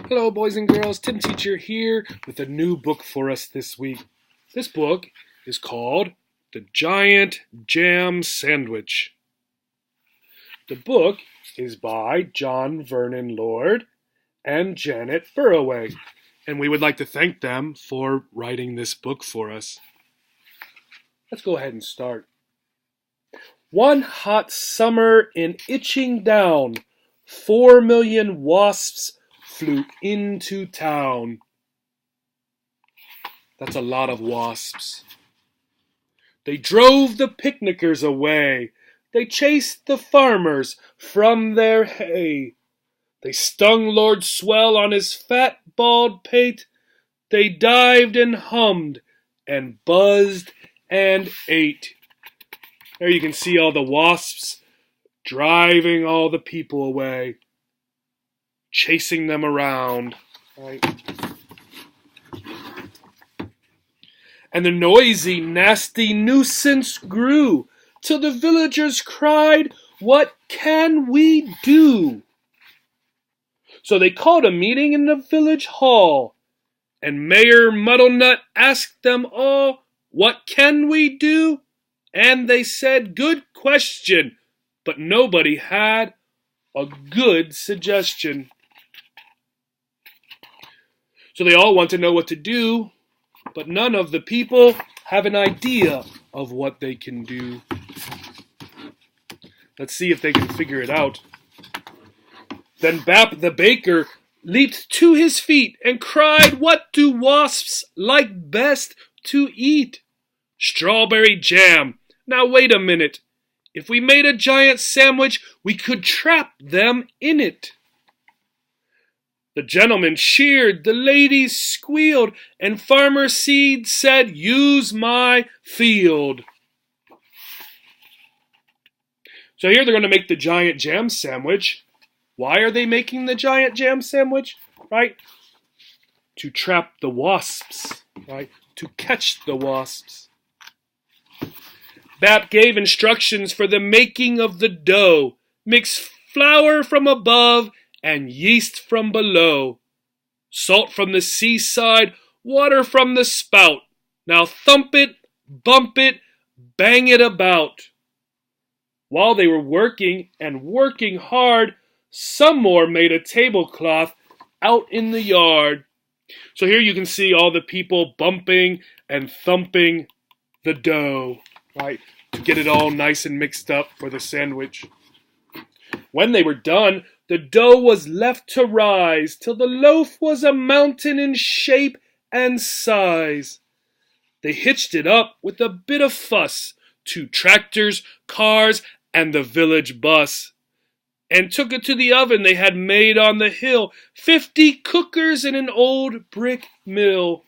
Hello, boys and girls. Tim Teacher here with a new book for us this week. This book is called The Giant Jam Sandwich. The book is by John Vernon Lord and Janet Burroway, and we would like to thank them for writing this book for us. Let's go ahead and start. One hot summer in Itching Down, 4 million wasps flew into town. That's a lot of wasps. They drove the picnickers away. They chased the farmers from their hay. They stung Lord Swell on his fat, bald pate. They dived and hummed and buzzed and ate. There you can see all the wasps driving all the people away, chasing them around, right? And the noisy, nasty nuisance grew, till the villagers cried, "What can we do?" So they called a meeting in the village hall, and Mayor Muddlenut asked them all, "What can we do?" And they said, "Good question," but nobody had a good suggestion. So they all want to know what to do, but none of the people have an idea of what they can do. Let's see if they can figure it out. Then Bap the baker leaped to his feet and cried, "What do wasps like best to eat?" "Strawberry jam. Now wait a minute. If we made a giant sandwich, we could trap them in it." The gentleman cheered, the ladies squealed, and Farmer Seed said, "Use my field." So here they're going to make the giant jam sandwich. Why are they making the giant jam sandwich? Right? To trap the wasps, right? To catch the wasps. Bap gave instructions for the making of the dough. Mix flour from above and yeast from below. Salt from the seaside, water from the spout. Now thump it, bump it, bang it about. While they were working and working hard, some more made a tablecloth out in the yard. So here you can see all the people bumping and thumping the dough, right, to get it all nice and mixed up for the sandwich. When they were done, the dough was left to rise till the loaf was a mountain in shape and size. They hitched it up with a bit of fuss, 2 tractors, cars, and the village bus, and took it to the oven they had made on the hill, 50 cookers in an old brick mill.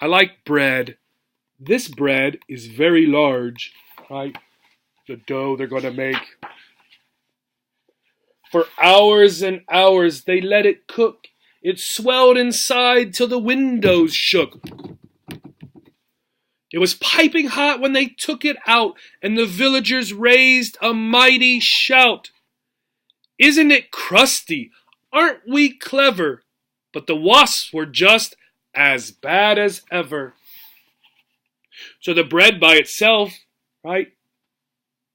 I like bread. This bread is very large, right? The dough they're going to make. For hours and hours they let it cook. It swelled inside till the windows shook. It was piping hot when they took it out, and the villagers raised a mighty shout. "Isn't it crusty? Aren't we clever?" But the wasps were just as bad as ever. So the bread by itself, right?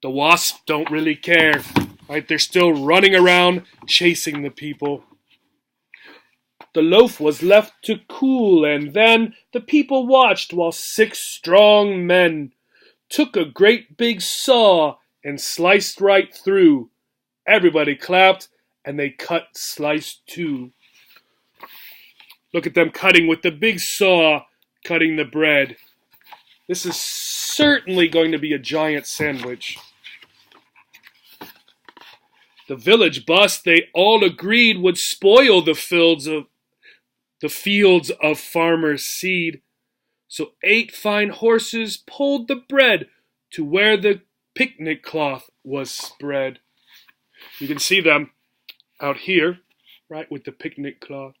The wasps don't really care, right? They're still running around chasing the people. The loaf was left to cool, and then the people watched while 6 strong men took a great big saw and sliced right through. Everybody clapped, and they cut slice too. Look at them cutting with the big saw, cutting the bread. This is certainly going to be a giant sandwich. The village bus, they all agreed, would spoil the fields of Farmer Seed. So 8 fine horses pulled the bread to where the picnic cloth was spread. You can see them out here, right, with the picnic cloth.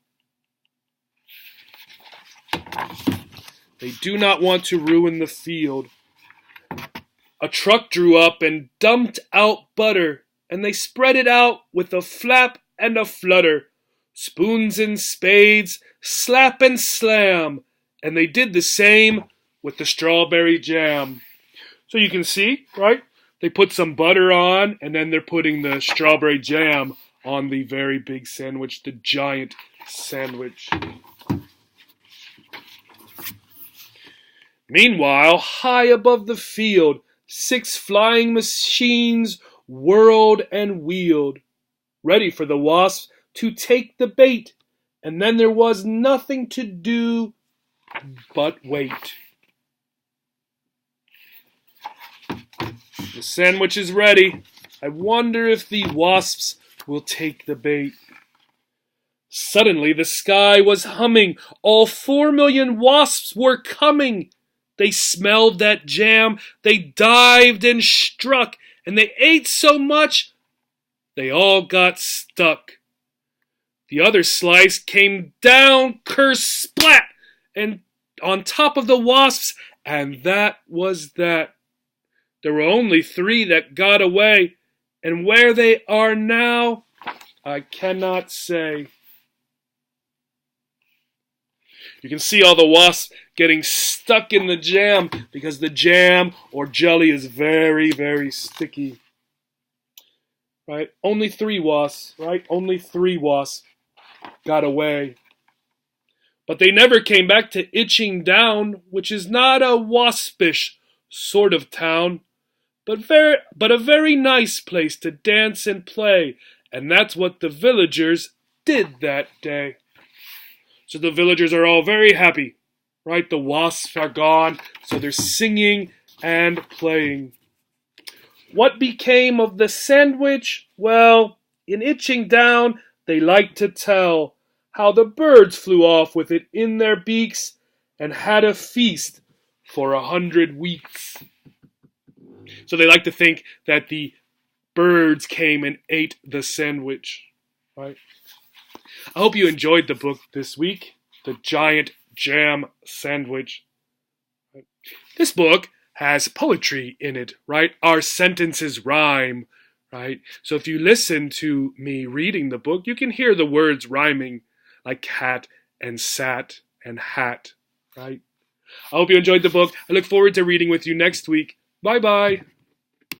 They do not want to ruin the field. A truck drew up and dumped out butter, and they spread it out with a flap and a flutter, spoons and spades, slap and slam, and they did the same with the strawberry jam. So you can see, right? They put some butter on, and then they're putting the strawberry jam on the very big sandwich, the giant sandwich. Meanwhile, high above the field, 6 flying machines whirled and wheeled, ready for the wasps to take the bait, and then there was nothing to do but wait. The sandwich is ready. I wonder if the wasps will take the bait. Suddenly the sky was humming. All 4 million wasps were coming. They smelled that jam. They dived and struck, and they ate so much they all got stuck. The other slice came down, ker-splat, and on top of the wasps, and that was that. There were only 3 that got away, and where they are now, I cannot say. You can see all the wasps getting stuck in the jam because the jam or jelly is very, very sticky. Right? Only 3 wasps, right? Only 3 wasps got away. But they never came back to Itching Down, which is not a waspish sort of town, but a very nice place to dance and play, and that's what the villagers did that day. So the villagers are all very happy, right? The wasps are gone, so they're singing and playing. What became of the sandwich? Well, in Itching Down, they like to tell how the birds flew off with it in their beaks and had a feast for 100 weeks. So they like to think that the birds came and ate the sandwich, right? I hope you enjoyed the book this week, The Giant Jam Sandwich. This book has poetry in it, right? Our sentences rhyme, right? So if you listen to me reading the book, you can hear the words rhyming, like cat and sat and hat, right? I hope you enjoyed the book. I look forward to reading with you next week. Bye-bye.